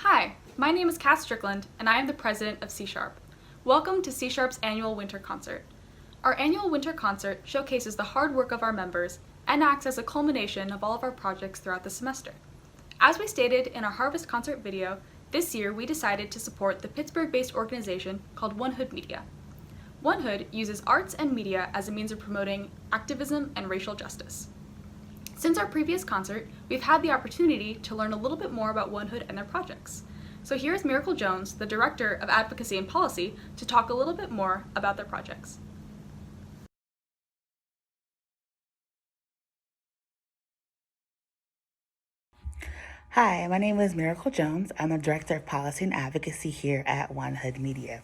Hi, my name is Cass Strickland, and I am the president of C Sharp. Welcome to C Sharp's annual winter concert. Our annual winter concert showcases the hard work of our members and acts as a culmination of all of our projects throughout the semester. As we stated in our Harvest concert video, this year we decided to support the Pittsburgh-based organization called OneHood Media. OneHood uses arts and media as a means of promoting activism and racial justice. Since our previous concert, we've had the opportunity to learn a little bit more about OneHood and their projects. So here's Miracle Jones, the Director of Advocacy and Policy, to talk a little bit more about their projects. Hi, my name is Miracle Jones. I'm the Director of Policy and Advocacy here at OneHood Media.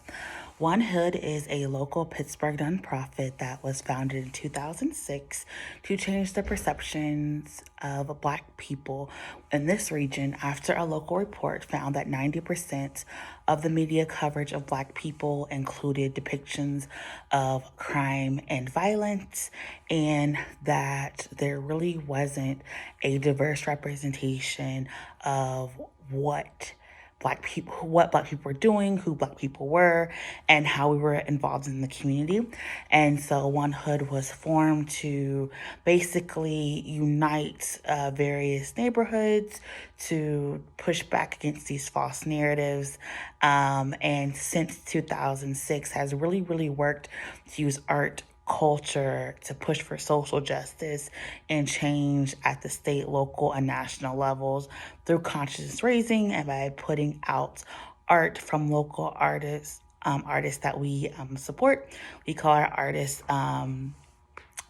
OneHood is a local Pittsburgh nonprofit that was founded in 2006 to change the perceptions of Black people in this region after a local report found that 90% of the media coverage of Black people included depictions of crime and violence, and that there really wasn't a diverse representation of what Black people were doing, who Black people were, and how we were involved in the community. And so OneHood was formed to basically unite various neighborhoods to push back against these false narratives. And since 2006 has really worked to use art, culture to push for social justice and change at the state, local, and national levels through consciousness raising and by putting out art from local artists that we support. We call our artists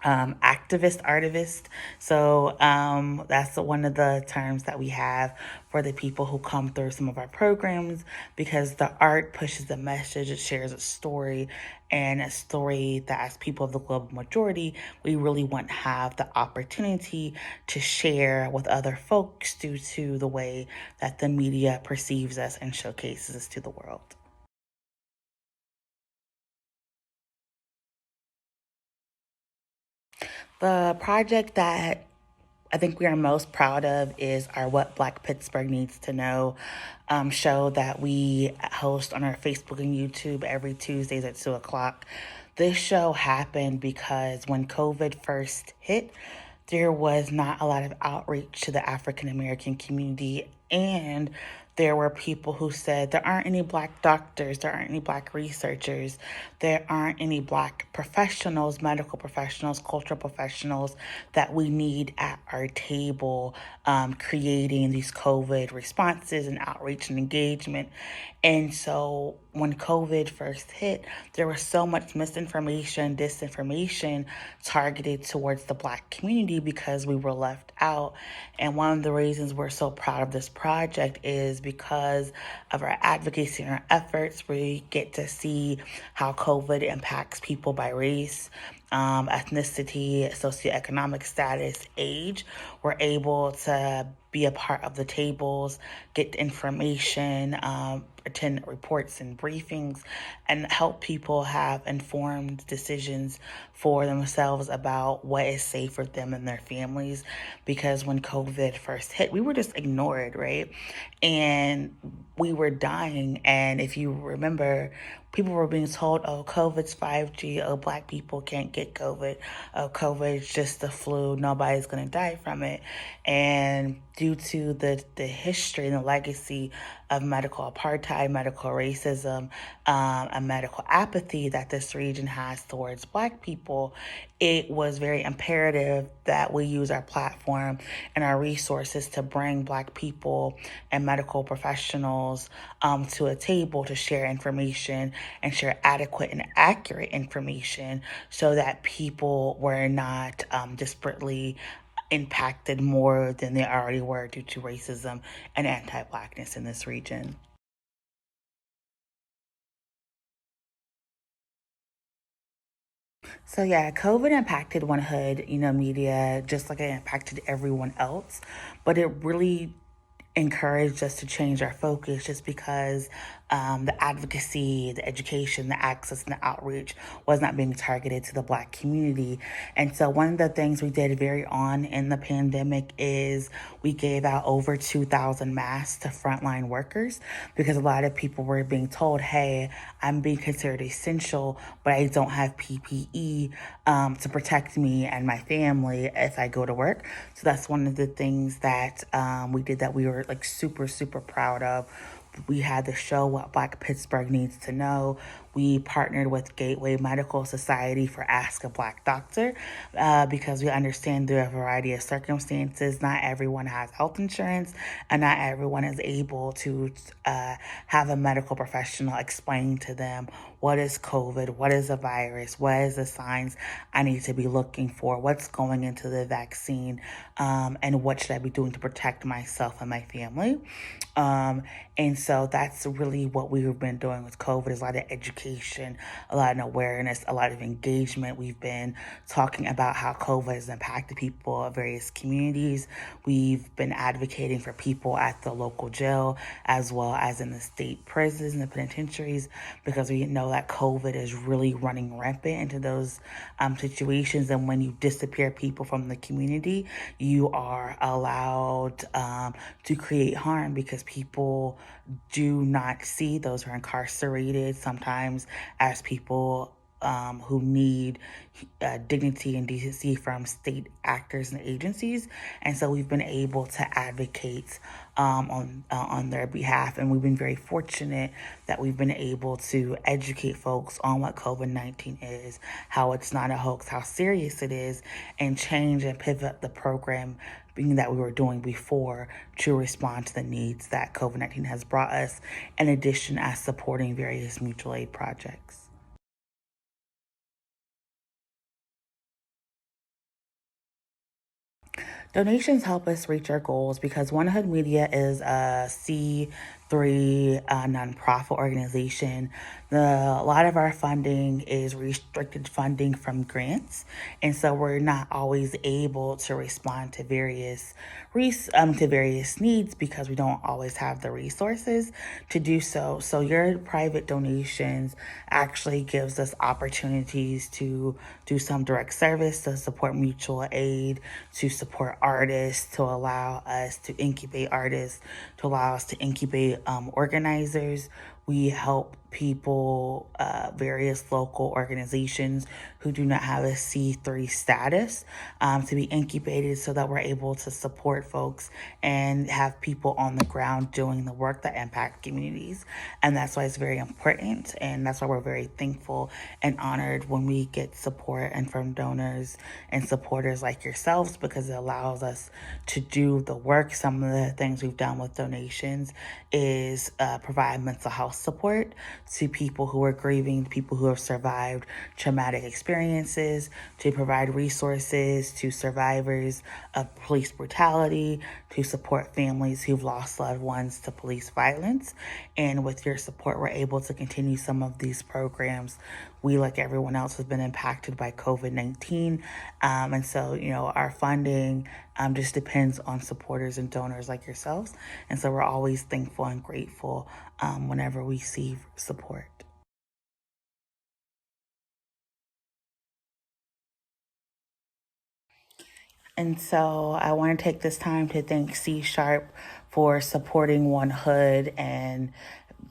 artivist. So that's one of the terms that we have for the people who come through some of our programs, because the art pushes the message, it shares a story, and a story that as people of the global majority, we really want to have the opportunity to share with other folks due to the way that the media perceives us and showcases us to the world. The project that I think we are most proud of is our What Black Pittsburgh Needs to Know show that we host on our Facebook and YouTube every Tuesdays at 2 o'clock. This show happened because when COVID first hit, there was not a lot of outreach to the African American community, and there were people who said there aren't any Black doctors, there aren't any Black researchers, there aren't any Black professionals, medical professionals, cultural professionals that we need at our table creating these COVID responses and outreach and engagement. And so when COVID first hit, there was so much misinformation, disinformation targeted towards the Black community because we were left out. And one of the reasons we're so proud of this project is because of our advocacy and our efforts. We get to see how COVID impacts people by race, ethnicity, socioeconomic status, age. We're able to be a part of the tables, get information, attend reports and briefings, and help people have informed decisions for themselves about what is safe for them and their families. Because when COVID first hit, we were just ignored, right? And we were dying. And if you remember, people were being told, oh, COVID's 5G, oh, Black people can't get COVID, oh, COVID's just the flu, nobody's going to die from it. And due to the history and the legacy of medical apartheid, medical racism, and medical apathy that this region has towards Black people, it was very imperative that we use our platform and our resources to bring Black people and medical professionals to a table to share information and share adequate and accurate information so that people were not disparately impacted more than they already were due to racism and anti-Blackness in this region. So yeah, COVID impacted OneHood, media just like it impacted everyone else, but it really encouraged us to change our focus just because the advocacy, the education, the access, and the outreach was not being targeted to the Black community. And so one of the things we did very on in the pandemic is we gave out over 2,000 masks to frontline workers because a lot of people were being told, hey, I'm being considered essential, but I don't have PPE to protect me and my family if I go to work. So that's one of the things that we did that we were like super, super proud of. We had the show What Black Pittsburgh Needs to Know. We partnered with Gateway Medical Society for Ask a Black Doctor because we understand there are a variety of circumstances. Not everyone has health insurance, and not everyone is able to have a medical professional explain to them what is COVID, what is a virus, what is the signs I need to be looking for, what's going into the vaccine, and what should I be doing to protect myself and my family. And so that's really what we've been doing with COVID is a lot of education, a lot of awareness, a lot of engagement. We've been talking about how COVID has impacted people of various communities. We've been advocating for people at the local jail as well as in the state prisons and the penitentiaries because we know that COVID is really running rampant into those situations. And when you disappear people from the community, you are allowed to create harm because people do not see those who are incarcerated sometimes as people who need dignity and decency from state actors and agencies. And so we've been able to advocate on their behalf. And we've been very fortunate that we've been able to educate folks on what COVID-19 is, how it's not a hoax, how serious it is, and change and pivot the program being that we were doing before to respond to the needs that COVID-19 has brought us, in addition as supporting various mutual aid projects. Donations help us reach our goals because OneHood Media is a C3 nonprofit organization. A lot of our funding is restricted funding from grants, and so we're not always able to respond to various needs because we don't always have the resources to do so. So your private donations actually gives us opportunities to do some direct service, to support mutual aid, to support artists, to allow us to incubate artists, to allow us to incubate organizers. We help people, various local organizations who do not have a C3 status to be incubated so that we're able to support folks and have people on the ground doing the work that impact communities. And that's why it's very important. And that's why we're very thankful and honored when we get support and from donors and supporters like yourselves because it allows us to do the work. Some of the things we've done with donations is provide mental health support to people who are grieving, people who have survived traumatic experiences, to provide resources to survivors of police brutality, to support families who've lost loved ones to police violence. And with your support, we're able to continue some of these programs. We, like everyone else, has been impacted by COVID-19. And so, our funding just depends on supporters and donors like yourselves. And so we're always thankful and grateful whenever we receive support. And so I want to take this time to thank C Sharp for supporting OneHood and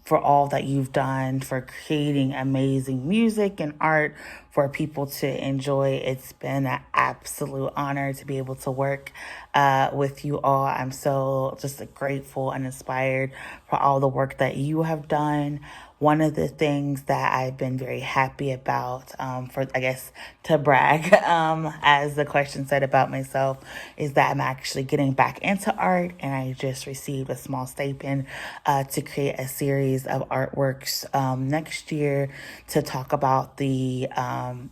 for all that you've done for creating amazing music and art for people to enjoy. It's been an absolute honor to be able to work with you all. I'm so just grateful and inspired for all the work that you have done. One of the things that I've been very happy about, to brag, as the question said about myself, is that I'm actually getting back into art, and I just received a small stipend to create a series of artworks next year to talk about the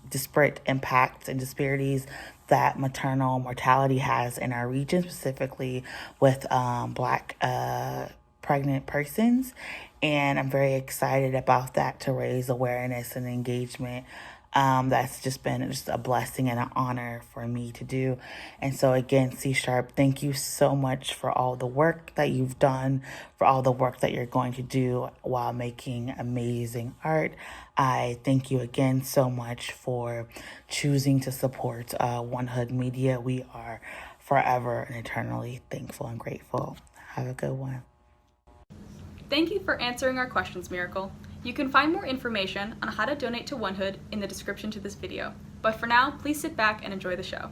disparate impacts and disparities that maternal mortality has in our region, specifically with Black pregnant persons. And I'm very excited about that to raise awareness and engagement That's just been just a blessing and an honor for me to do. And so again, C Sharp, thank you so much for all the work that you've done, for all the work that you're going to do while making amazing art. I thank you again so much for choosing to support OneHood Media. We are forever and eternally thankful and grateful. Have a good one. Thank you for answering our questions, Miracle. You can find more information on how to donate to OneHood in the description to this video. But for now, please sit back and enjoy the show.